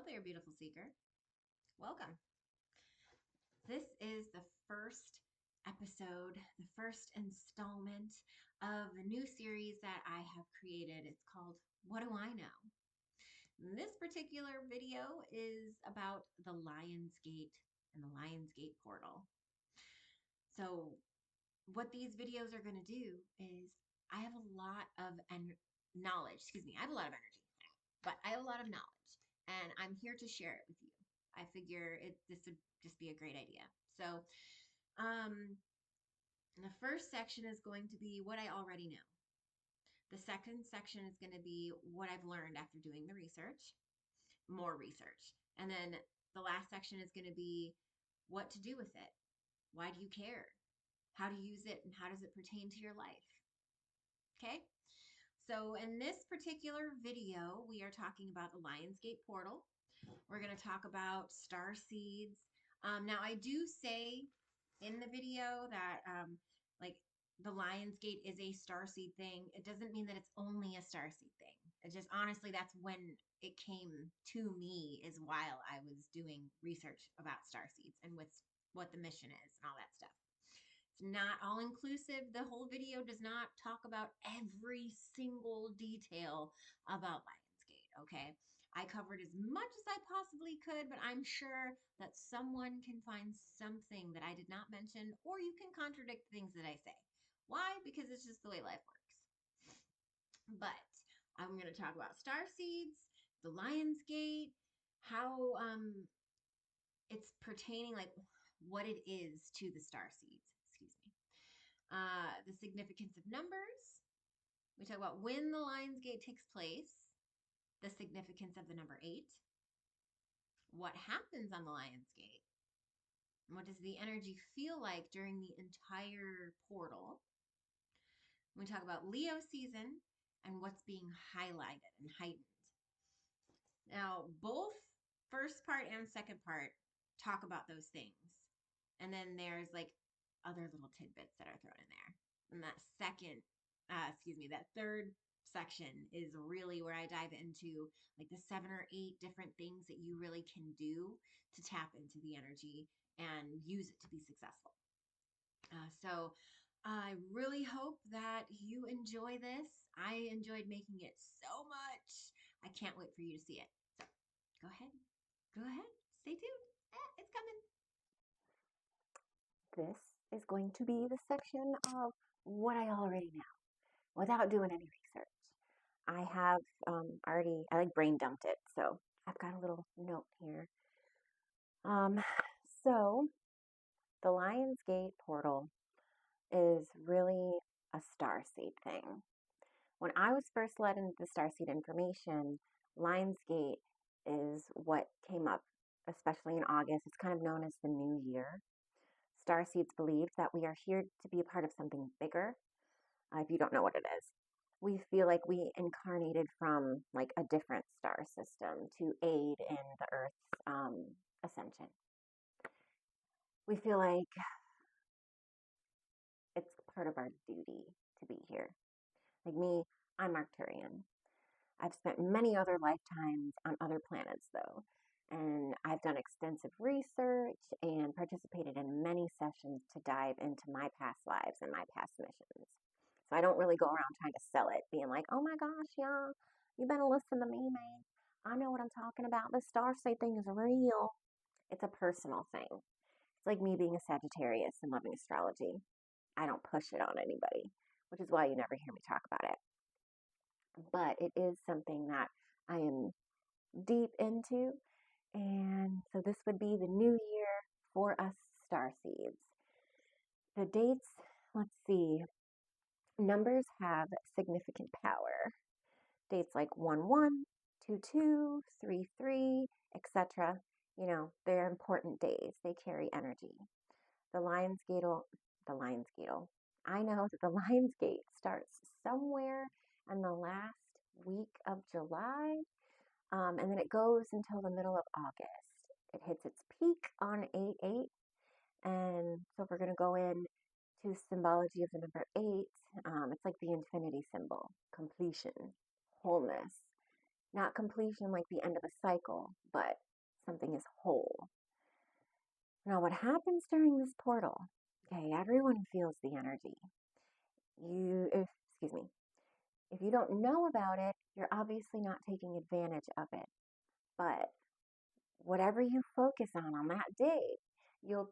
there, beautiful seeker. Welcome. This is the first episode, the first installment of a new series that I have created. It's called What Do I Know? And this particular video is about the Lion's Gate and the Lion's Gate portal. So, what these videos are going to do is I have a lot of knowledge. Excuse me, I have a lot of energy, but I have a lot of knowledge, and I'm here to share it with you. I figure this would just be a great idea. So, um, the first section is going to be what I already know. The second section is going to be what I've learned after doing the research, more research. And then the last section is going to be what to do with it. Why do you care? How to use it, and how does it pertain to your life? Okay? So in this particular video, we are talking about the Lionsgate portal. We're going to talk about star seeds. Now, I do say in the video that like the Lionsgate is a starseed thing. It doesn't mean that it's only a starseed thing. It just honestly, that's when it came to me, is while I was doing research about starseeds and what the mission is and all that stuff. It's not all inclusive. The whole video does not talk about every single detail about Lionsgate, okay? I covered as much as I possibly could, but I'm sure that someone can find something that I did not mention, or you can contradict things that I say. Why? Because it's just the way life works. But I'm going to talk about star seeds, the Lionsgate, how it's pertaining, like what it is to the star seeds. Excuse me. The significance of numbers. We talk about when the Lionsgate takes place, the significance of the number 8, what happens on the Lionsgate, and what does the energy feel like during the entire portal. We talk about Leo season and what's being highlighted and heightened. Now, both first part and second part talk about those things. And then there's like other little tidbits that are thrown in there. And that third section is really where I dive into like the 7 or 8 different things that you really can do to tap into the energy and use it to be successful. So I really hope that you enjoy this. I enjoyed making it so much. I can't wait for you to see it. So go ahead. Go ahead. Stay tuned. It's coming. This is going to be the section of what I already know without doing any research. I have I like brain dumped it, so I've got a little note here. Um, so the Lionsgate portal is really a starseed thing. When I was first led into the starseed information, Lionsgate is what came up, especially in August. It's kind of known as the new year. Starseeds believe that we are here to be a part of something bigger. If you don't know what it is, we feel like we incarnated from like a different star system to aid in the Earth's ascension. We feel like it's part of our duty to be here. Like me, I'm Arcturian. I've spent many other lifetimes on other planets, though, and I've done extensive research and participated in many sessions to dive into my past lives and my past missions. So I don't really go around trying to sell it, being like, oh my gosh, y'all, you better listen to me, man. I know what I'm talking about. The Starseed thing is real. It's a personal thing. It's like me being a Sagittarius and loving astrology. I don't push it on anybody, which is why you never hear me talk about it. But it is something that I am deep into. And so this would be the new year for us starseeds. The dates, let's see, numbers have significant power. Dates like 1-1, 2-2, 3-3, etc. They're important days. They carry energy. The Lionsgate. I know that the Lionsgate starts somewhere in the last week of July, and then it goes until the middle of August. It hits its peak on 8-8, and so if we're going to go in to symbology of the number 8, it's like the infinity symbol, completion, wholeness, Not completion like the end of a cycle, but something is whole. Now, what happens during this portal? Okay, everyone feels the energy. Excuse me, if you don't know about it, you're obviously not taking advantage of it. But whatever you focus on that day, you'll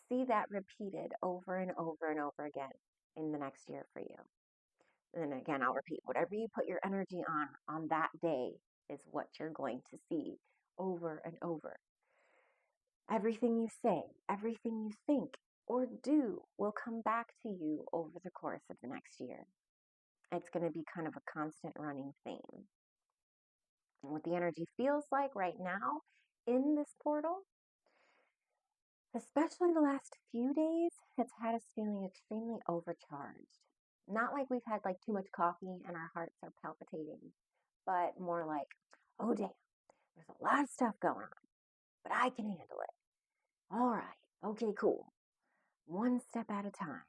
see that repeated over and over and over again in the next year for you. And then again, I'll repeat, whatever you put your energy on that day is what you're going to see over and over. Everything you say, everything you think or do will come back to you over the course of the next year. It's going to be kind of a constant running theme. And what the energy feels like right now in this portal, especially the last few days, it's had us feeling extremely overcharged. Not like we've had like too much coffee and our hearts are palpitating, but more like, oh damn, there's a lot of stuff going on, but I can handle it. All right, okay, cool. One step at a time.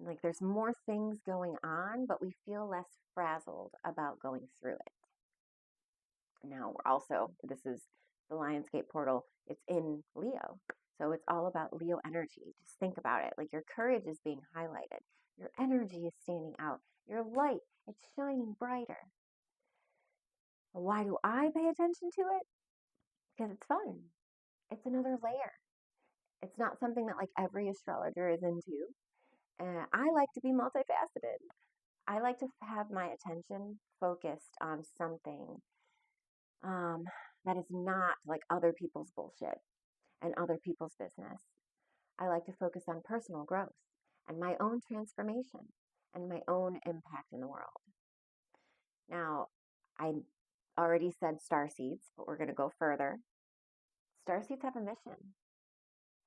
Like there's more things going on, but we feel less frazzled about going through it. Now we're also, this is the Lionsgate portal, it's in Leo. So it's all about Leo energy. Just think about it. Like your courage is being highlighted. Your energy is standing out. Your light, it's shining brighter. Why do I pay attention to it? Because it's fun. It's another layer. It's not something that like every astrologer is into. And I like to be multifaceted. I like to have my attention focused on something um, that is not like other people's bullshit and other people's business. I like to focus on personal growth and my own transformation and my own impact in the world. Now, I already said starseeds, but we're going to go further. Starseeds have a mission.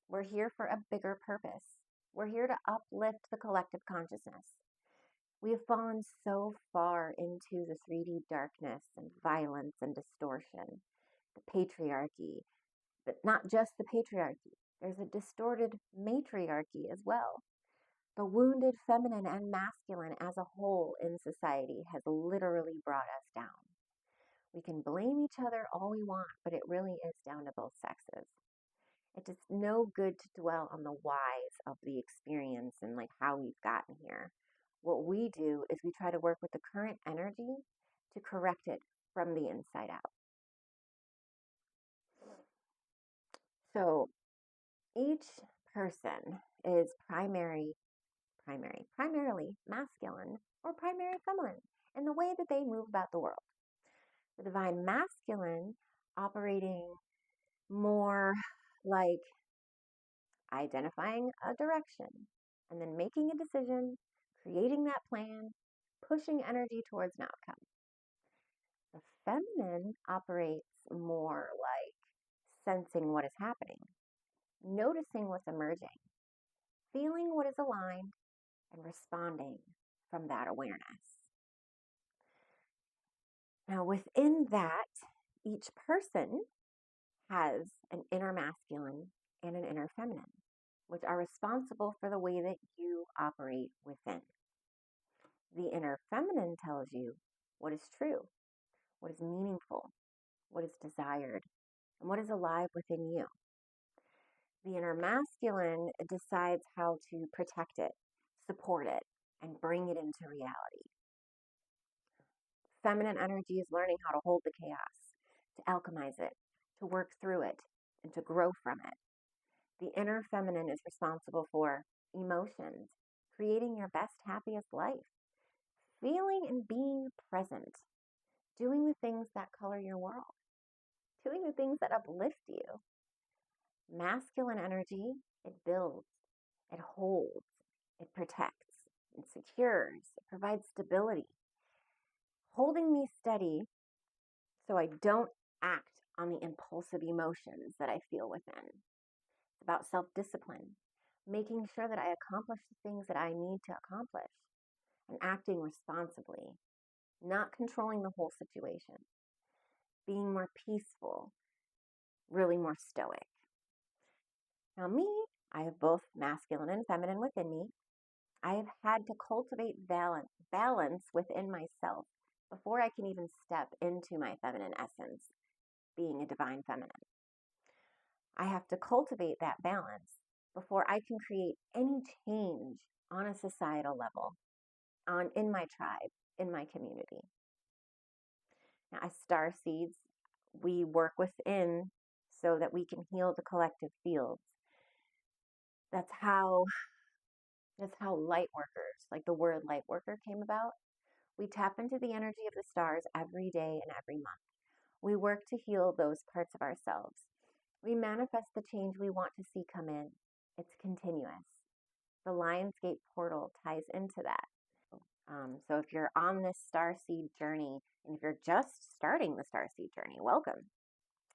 We're here for a bigger purpose. We're here to uplift the collective consciousness. We have fallen so far into the 3D darkness and violence and distortion, the patriarchy, but not just the patriarchy. There's a distorted matriarchy as well. The wounded feminine and masculine as a whole in society has literally brought us down. We can blame each other all we want, but it really is down to both sexes. It is no good to dwell on the whys of the experience and like how we've gotten here. What we do is we try to work with the current energy to correct it from the inside out. So each person is primarily masculine or primary feminine in the way that they move about the world. The divine masculine operating more like identifying a direction and then making a decision, creating that plan, pushing energy towards an outcome. The feminine operates more like sensing what is happening, noticing what's emerging, feeling what is aligned, and responding from that awareness. Now, within that, each person has an inner masculine and an inner feminine, which are responsible for the way that you operate within. The inner feminine tells you what is true, what is meaningful, what is desired, and what is alive within you. The inner masculine decides how to protect it, support it, and bring it into reality. Feminine energy is learning how to hold the chaos, to alchemize it, to work through it, and to grow from it. The inner feminine is responsible for emotions, creating your best, happiest life, feeling and being present, doing the things that color your world, doing the things that uplift you. Masculine energy, it builds, it holds, it protects, it secures, it provides stability, holding me steady so I don't act on the impulsive emotions that I feel within. It's about self-discipline, making sure that I accomplish the things that I need to accomplish, and acting responsibly, not controlling the whole situation, being more peaceful, really more stoic. Now me, I have both masculine and feminine within me. I have had to cultivate balance within myself before I can even step into my feminine essence, being a divine feminine. I have to cultivate that balance before I can create any change on a societal level, in my tribe, in my community. Now, as starseeds, we work within so that we can heal the collective fields. That's how light workers, like the word light worker, came about. We tap into the energy of the stars every day and every month. We work to heal those parts of ourselves. We manifest the change we want to see come in. It's continuous. The Lionsgate portal ties into that. So if you're on this starseed journey, and if you're just starting the starseed journey, welcome.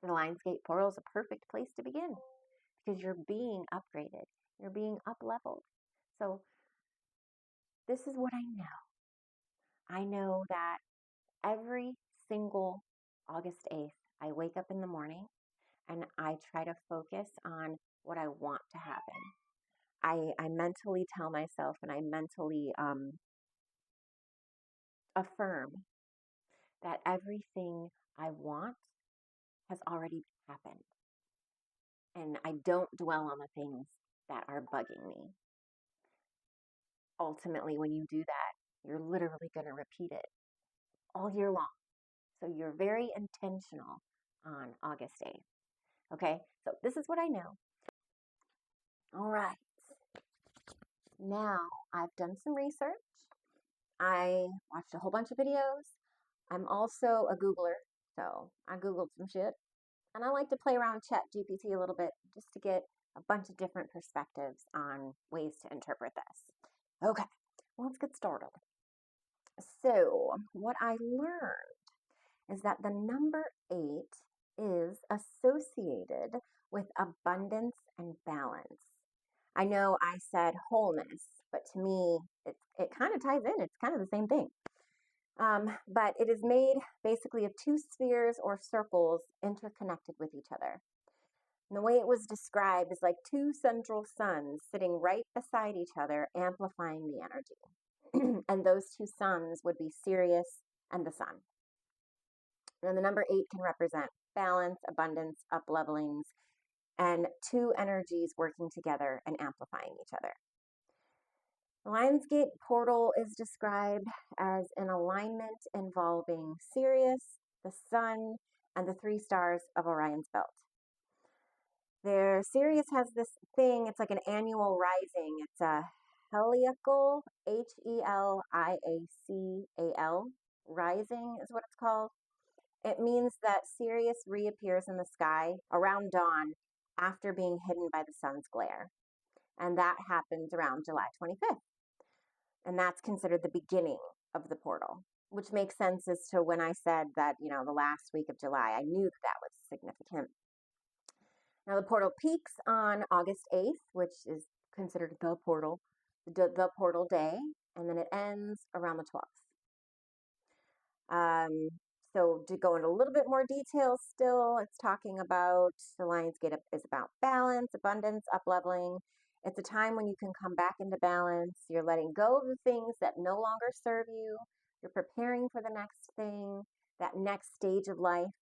The Lionsgate portal is a perfect place to begin because you're being upgraded, you're being up leveled. So this is what I know. I know that every single August 8th, I wake up in the morning and I try to focus on what I want to happen. I mentally tell myself and I mentally affirm that everything I want has already happened. And I don't dwell on the things that are bugging me. Ultimately, when you do that, you're literally going to repeat it all year long. So you're very intentional on August 8th. Okay, so this is what I know. All right, now I've done some research. I watched a whole bunch of videos. I'm also a Googler, so I Googled some shit. And I like to play around Chat GPT a little bit just to get a bunch of different perspectives on ways to interpret this. Okay, well, let's get started. So, what I learned is that the number 8 is associated with abundance and balance. I know I said wholeness, but to me, it kind of ties in. It's kind of the same thing. But it is made basically of two spheres or circles interconnected with each other. And the way it was described is like two central suns sitting right beside each other, amplifying the energy. And those two suns would be Sirius and the sun. And the number 8 can represent balance, abundance, up levelings, and two energies working together and amplifying each other. The Lionsgate portal is described as an alignment involving Sirius, the sun, and the 3 stars of Orion's belt. Sirius has this thing, it's like an annual rising. It's a heliacal, Heliacal, rising is what it's called. It means that Sirius reappears in the sky around dawn after being hidden by the sun's glare. And that happens around July 25th. And that's considered the beginning of the portal, which makes sense as to when I said that, the last week of July, I knew that was significant. Now, the portal peaks on August 8th, which is considered the portal day, and then it ends around the 12th. So to go into a little bit more detail still, it's talking about the Lionsgate is about balance, abundance, up-leveling. It's a time when you can come back into balance. You're letting go of the things that no longer serve you. You're preparing for the next thing, that next stage of life.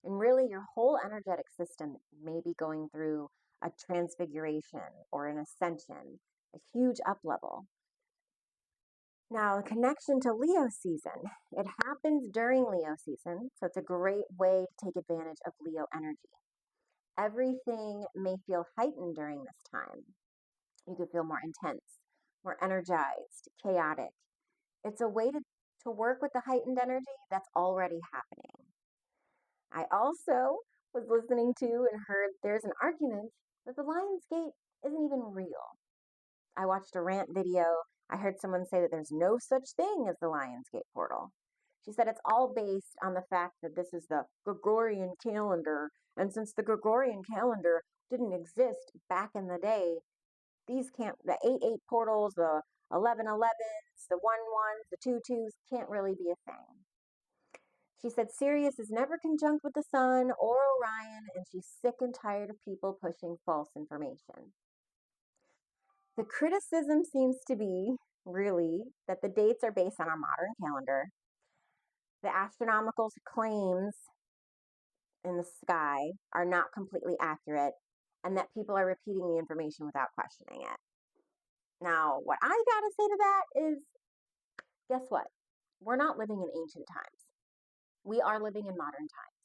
And really, your whole energetic system may be going through a transfiguration or an ascension, a huge up level. Now, the connection to Leo season. It happens during Leo season, so it's a great way to take advantage of Leo energy. Everything may feel heightened during this time. You could feel more intense, more energized, chaotic. It's a way to work with the heightened energy that's already happening. I also was listening to and heard there's an argument that the Lionsgate isn't even real. I watched a rant video. I heard someone say that there's no such thing as the Lionsgate portal. She said it's all based on the fact that this is the Gregorian calendar, and since the Gregorian calendar didn't exist back in the day, the 8-8 portals, the 11-11s, the 1-1s, the 2-2s can't really be a thing. She said Sirius is never conjunct with the sun or Orion, and she's sick and tired of people pushing false information. The criticism seems to be, really, that the dates are based on our modern calendar, the astronomical claims in the sky are not completely accurate and that people are repeating the information without questioning it. Now, what I gotta say to that is, guess what? We're not living in ancient times. We are living in modern times.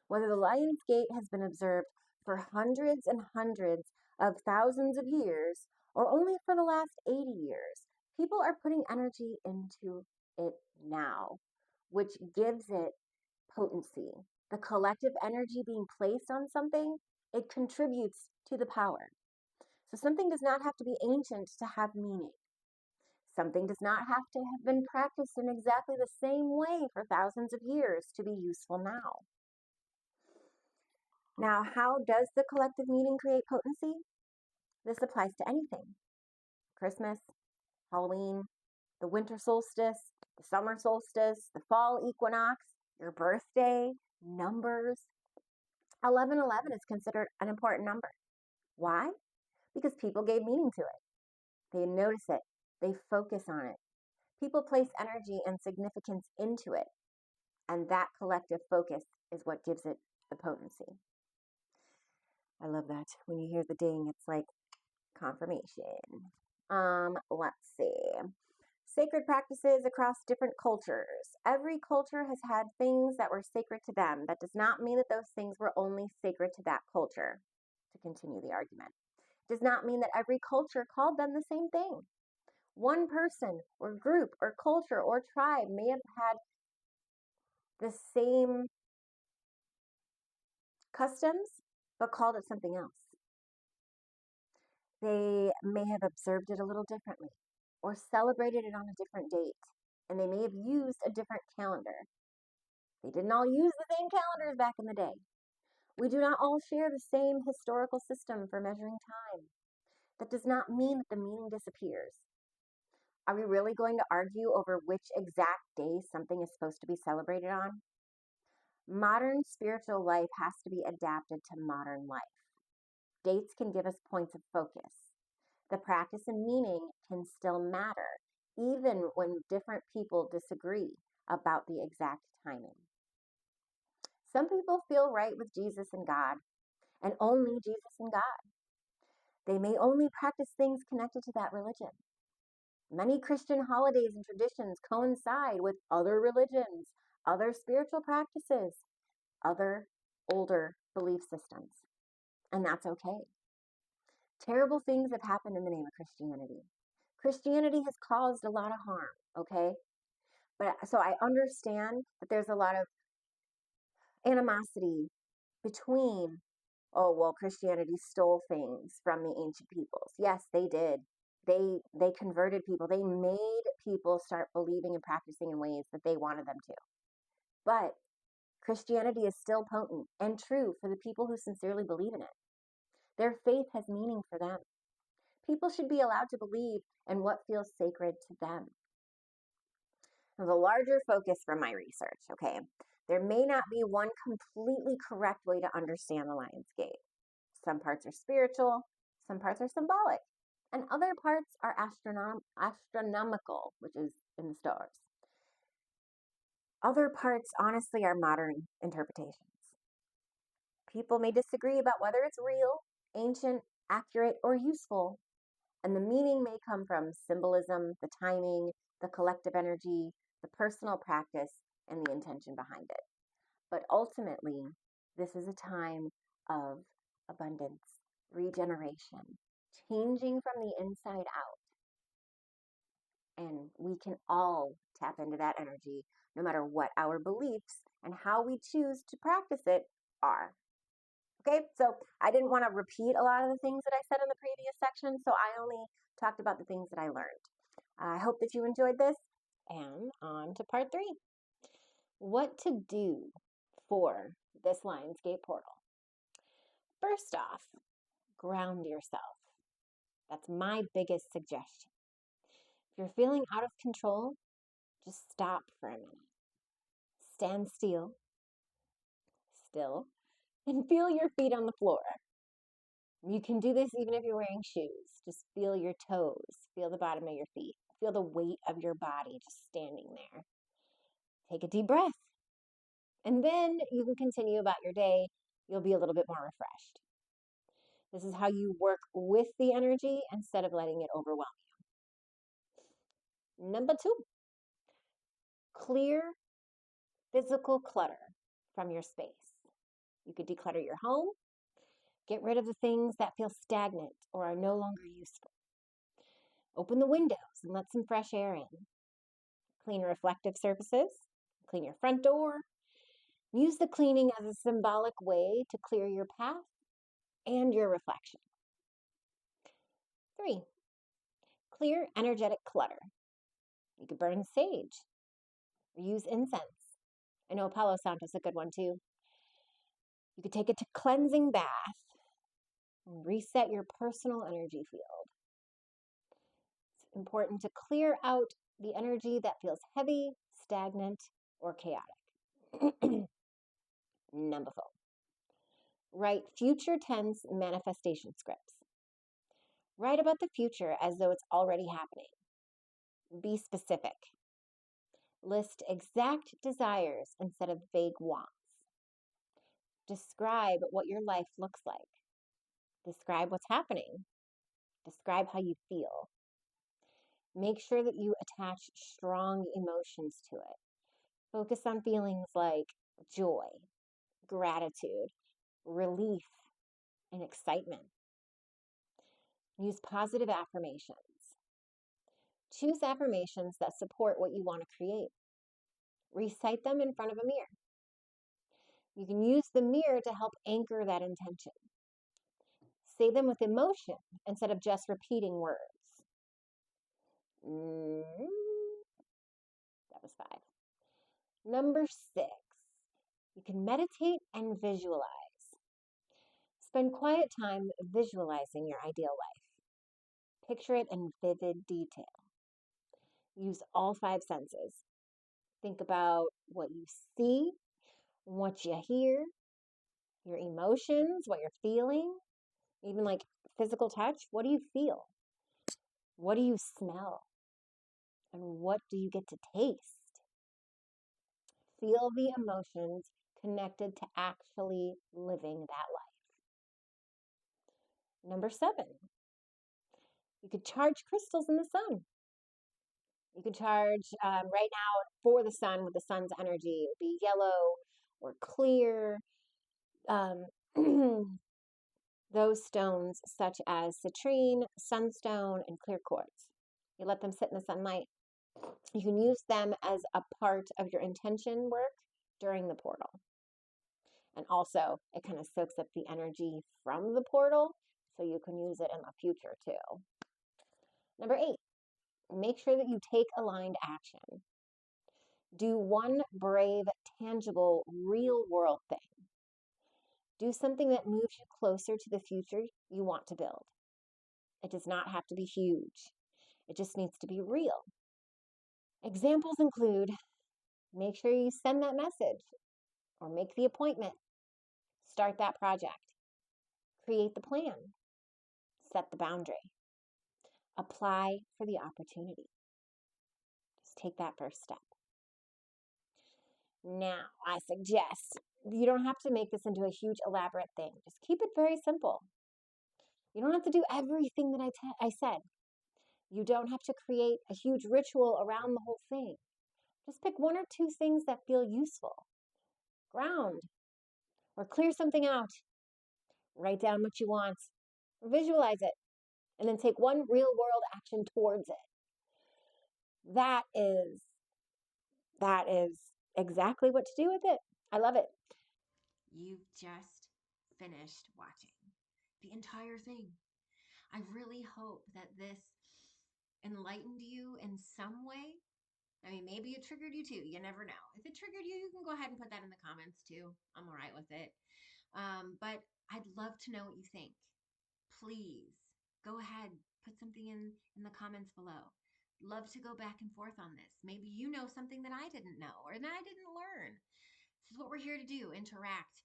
Whether the Lion's Gate has been observed for hundreds and hundreds of thousands of years or only for the last 80 years, people are putting energy into it now, which gives it potency. The collective energy being placed on something, it contributes to the power. So something does not have to be ancient to have meaning. Something does not have to have been practiced in exactly the same way for thousands of years to be useful now. Now, how does the collective meaning create potency? This applies to anything. Christmas, Halloween, the winter solstice, the summer solstice, the fall equinox, your birthday, numbers. 1111 is considered an important number. Why? Because people gave meaning to it. They notice it. They focus on it. People place energy and significance into it. And that collective focus is what gives it the potency. I love that. When you hear the ding, it's like confirmation. Let's see. Sacred practices across different cultures. Every culture has had things that were sacred to them. That does not mean that those things were only sacred to that culture, to continue the argument. It does not mean that every culture called them the same thing. One person or group or culture or tribe may have had the same customs, but called it something else. They may have observed it a little differently or celebrated it on a different date, and they may have used a different calendar. They didn't all use the same calendars back in the day. We do not all share the same historical system for measuring time. That does not mean that the meaning disappears. Are we really going to argue over which exact day something is supposed to be celebrated on? Modern spiritual life has to be adapted to modern life. Dates can give us points of focus. The practice and meaning can still matter, even when different people disagree about the exact timing. Some people feel right with Jesus and God, and only Jesus and God. They may only practice things connected to that religion. Many Christian holidays and traditions coincide with other religions, other spiritual practices, other older belief systems. And that's okay. Terrible things have happened in the name of Christianity. Christianity has caused a lot of harm, okay? But so I understand that there's a lot of animosity between, oh, well, Christianity stole things from the ancient peoples. Yes, they did. They converted people. They made people start believing and practicing in ways that they wanted them to. But Christianity is still potent and true for the people who sincerely believe in it. Their faith has meaning for them. People should be allowed to believe in what feels sacred to them. Now, the larger focus from my research, okay, there may not be one completely correct way to understand the Lion's Gate. Some parts are spiritual, some parts are symbolic, and other parts are astronomical, which is in the stars. Other parts, honestly, are modern interpretations. People may disagree about whether it's real, ancient, accurate, or useful, and the meaning may come from symbolism, the timing, the collective energy, the personal practice, and the intention behind it. But ultimately, this is a time of abundance, regeneration, changing from the inside out. And we can all tap into that energy no matter what our beliefs and how we choose to practice it are. Okay, so I didn't want to repeat a lot of the things that I said in the previous section, so I only talked about the things that I learned. I hope that you enjoyed this, and on to part 3. What to do for this Lionsgate portal. First off, ground yourself. That's my biggest suggestion. If you're feeling out of control, just stop for a minute. Stand still, and feel your feet on the floor. You can do this even if you're wearing shoes. Just feel your toes, feel the bottom of your feet, feel the weight of your body just standing there. Take a deep breath, and then you can continue about your day. You'll be a little bit more refreshed. This is how you work with the energy instead of letting it overwhelm you. Number 2, clear physical clutter from your space. You could declutter your home, get rid of the things that feel stagnant or are no longer useful. Open the windows and let some fresh air in. Clean reflective surfaces, clean your front door. Use the cleaning as a symbolic way to clear your path and your reflection. 3, clear energetic clutter. You could burn sage or use incense. I know Palo Santo is a good one too. You could take it to cleansing bath and reset your personal energy field. It's important to clear out the energy that feels heavy, stagnant, or chaotic. Number 4, write future tense manifestation scripts. Write about the future as though it's already happening. Be specific. List exact desires instead of vague wants. Describe what your life looks like. Describe what's happening. Describe how you feel. Make sure that you attach strong emotions to it. Focus on feelings like joy, gratitude, relief, and excitement. Use positive affirmations. Choose affirmations that support what you want to create. Recite them in front of a mirror. You can use the mirror to help anchor that intention. Say them with emotion instead of just repeating words. That was 5. Number 6, you can meditate and visualize. Spend quiet time visualizing your ideal life. Picture it in vivid detail. Use all 5 senses. Think about what you see, what you hear, your emotions, what you're feeling, even like physical touch. What do you feel? What do you smell? And what do you get to taste? Feel the emotions connected to actually living that life. Number 7, you could charge crystals in the sun. You could charge right now for the sun with the sun's energy. It would be yellow or clear. Those stones such as citrine, sunstone, and clear quartz. You let them sit in the sunlight. You can use them as a part of your intention work during the portal. And also, it kind of soaks up the energy from the portal, so you can use it in the future too. Number 8, make sure that you take aligned action. Do one brave, tangible, real world thing. Do something that moves you closer to the future you want to build. It does not have to be huge. It just needs to be real. Examples include make sure you send that message or make the appointment, start that project, create the plan, set the boundary, apply for the opportunity. Just take that first step. Now, I suggest you don't have to make this into a huge elaborate thing. Just keep it very simple. You don't have to do everything that I said. You don't have to create a huge ritual around the whole thing. Just pick 1 or 2 things that feel useful. Ground or clear something out. Write down what you want. Visualize it. And then take one real world action towards it. That is exactly what to do with it. I love it. You've just finished watching the entire thing. I really hope that this enlightened you in some way. I mean, maybe it triggered you too. You never know. If it triggered you, you can go ahead and put that in the comments too. I'm all right with it. But I'd love to know what you think. Please go ahead, put something in the comments below. Love to go back and forth on this. Maybe you know something that I didn't know or that I didn't learn. This is what we're here to do, interact,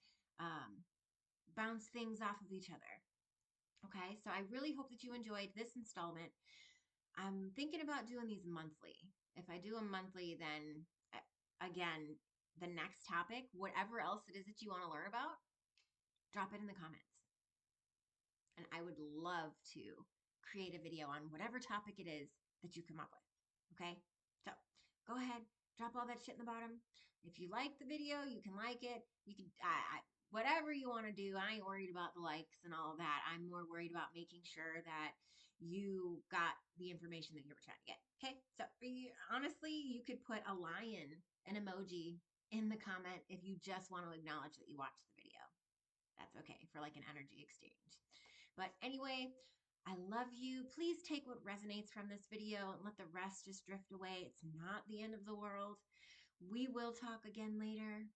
bounce things off of each other. Okay, so I really hope that you enjoyed this installment. I'm thinking about doing these monthly. If I do them monthly, then again, the next topic, whatever else it is that you want to learn about, drop it in the comments. And I would love to create a video on whatever topic it is that you come up with. Okay? So go ahead, drop all that shit in the bottom. If you like the video, you can like it. You can, whatever you want to do. I ain't worried about the likes and all of that. I'm more worried about making sure that you got the information that you were trying to get. Okay? So honestly, you could put a lion, an emoji in the comment if you just want to acknowledge that you watched the video. That's okay for like an energy exchange. But anyway, I love you. Please take what resonates from this video and let the rest just drift away. It's not the end of the world. We will talk again later.